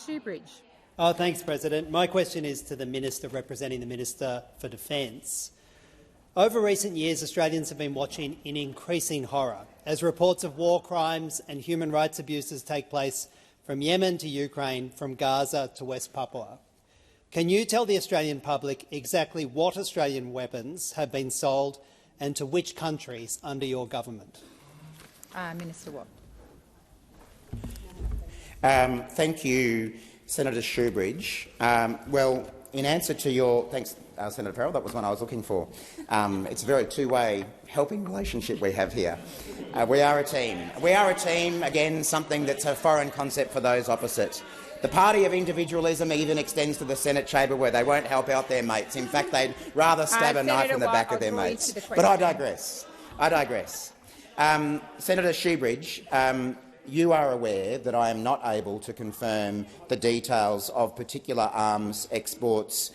Shoebridge. Oh, thanks, President. My question is to the Minister representing the Minister for Defence. Over recent years, Australians have been watching in increasing horror as reports of war crimes and human rights abuses take place from Yemen to Ukraine, from Gaza to West Papua. Can you tell the Australian public exactly what Australian weapons have been sold and to which countries under your government? Minister Watt. Thank you, Senator Shoebridge. Well, in answer to your— thanks, Senator Farrell, that was one I was looking for. It's a very two-way helping relationship we have here. We are a team. We are a team, again, something that's a foreign concept for those opposite. The party of individualism even extends to the Senate chamber, where they won't help out their mates. In fact, they'd rather stab a knife in the back of their mates. But I digress. I digress. Senator Shoebridge, you are aware that I am not able to confirm the details of particular arms exports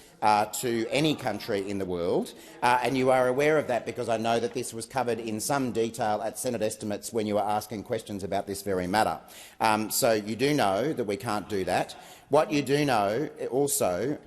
to any country in the world, and you are aware of that because I know that this was covered in some detail at Senate estimates when you were asking questions about this very matter. So you do know that we can't do that. What you do know also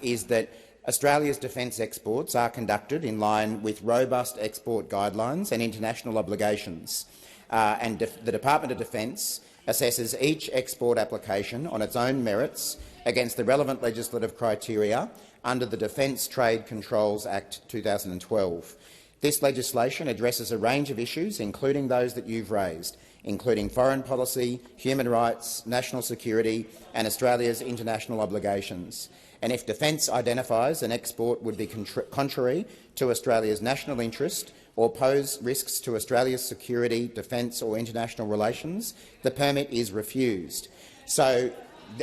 is that Australia's defence exports are conducted in line with robust export guidelines and international obligations. And the Department of Defence assesses each export application on its own merits against the relevant legislative criteria under the Defence Trade Controls Act 2012. This legislation addresses a range of issues, including those that you've raised, including foreign policy, human rights, national security and Australia's international obligations. And if Defence identifies an export would be contrary to Australia's national interest or pose risks to Australia's security, defence or international relations, the permit is refused. So,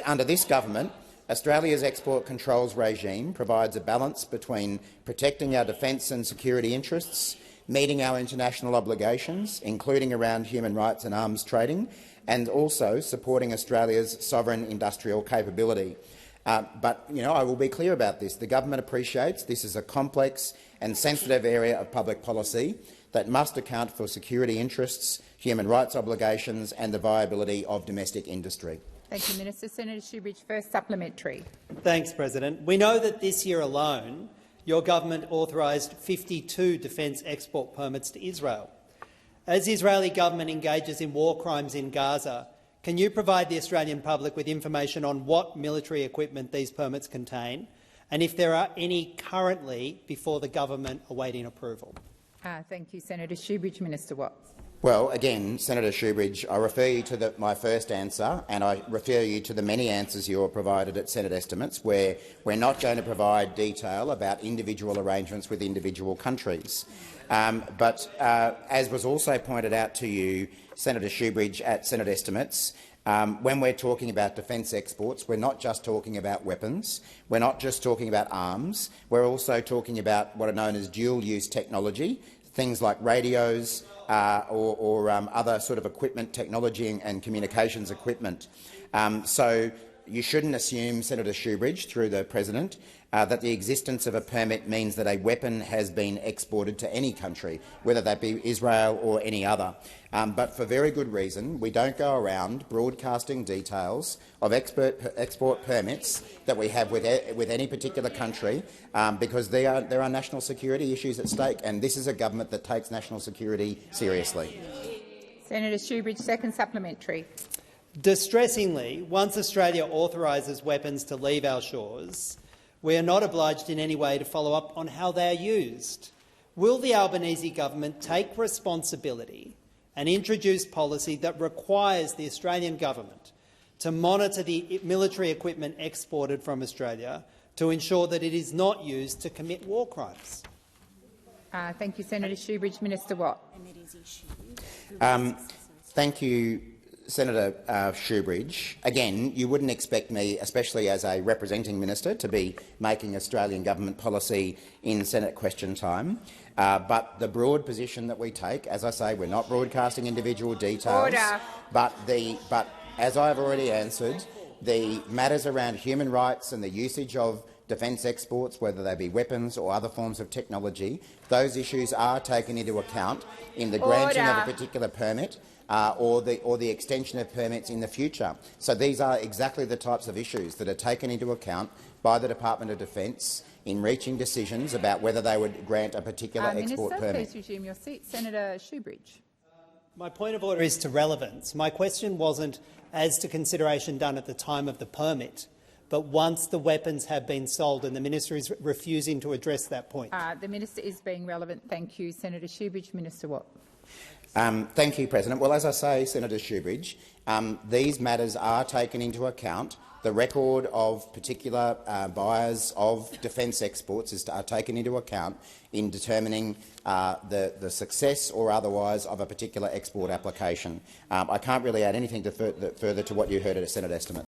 under this government, Australia's export controls regime provides a balance between protecting our defence and security interests, meeting our international obligations, including around human rights and arms trading, and also supporting Australia's sovereign industrial capability. But I will be clear about this. The government appreciates this is a complex and sensitive area of public policy that must account for security interests, human rights obligations and the viability of domestic industry. Thank you, Minister. Senator Shoebridge, first supplementary. Thanks, President. We know that this year alone your government authorised 52 defence export permits to Israel. As the Israeli government engages in war crimes in Gaza, can you provide the Australian public with information on what military equipment these permits contain and if there are any currently before the government awaiting approval? Thank you, Senator Shoebridge. Minister Watt. Well, again, Senator Shoebridge, I refer you to my first answer and I refer you to the many answers you were provided at Senate estimates, where we're not going to provide detail about individual arrangements with individual countries. But as was also pointed out to you, Senator Shoebridge, at Senate estimates, when we're talking about defence exports, we're not just talking about weapons, we're not just talking about arms, we're also talking about what are known as dual-use technology, things like radios or other sort of equipment, technology and communications equipment. So you shouldn't assume, Senator Shoebridge, through the President, that the existence of a permit means that a weapon has been exported to any country, whether that be Israel or any other. But for very good reason, we don't go around broadcasting details of export permits that we have with any particular country, because there are national security issues at stake, and this is a government that takes national security seriously. Senator Shoebridge, second supplementary. Distressingly, once Australia authorises weapons to leave our shores, we are not obliged in any way to follow up on how they are used. Will the Albanese government take responsibility and introduce policy that requires the Australian government to monitor the military equipment exported from Australia to ensure that it is not used to commit war crimes? Thank you, Senator Shoebridge. Minister Watt. Thank you, Senator Shoebridge. Again, you wouldn't expect me, especially as a representing minister, to be making Australian government policy in Senate question time. But the broad position that we take, as I say, we're not broadcasting individual details. Order. But as I have already answered, the matters around human rights and the usage of defence exports, whether they be weapons or other forms of technology, those issues are taken into account in the granting of a particular permit or the extension of permits in the future. So these are exactly the types of issues that are taken into account by the Department of Defence in reaching decisions about whether they would grant a particular export Minister, permit. please resume your seat. Senator Shoebridge. My point of order is to relevance. My question wasn't as to consideration done at the time of the permit, but once the weapons have been sold, and the minister is refusing to address that point. The minister is being relevant. Thank you. Senator Shoebridge. Minister Watt. Thank you, President. Well, as I say, Senator Shoebridge, these matters are taken into account. The record of particular buyers of defence exports are taken into account in determining the success or otherwise of a particular export application. I can't really add anything further to what you heard at a Senate estimate.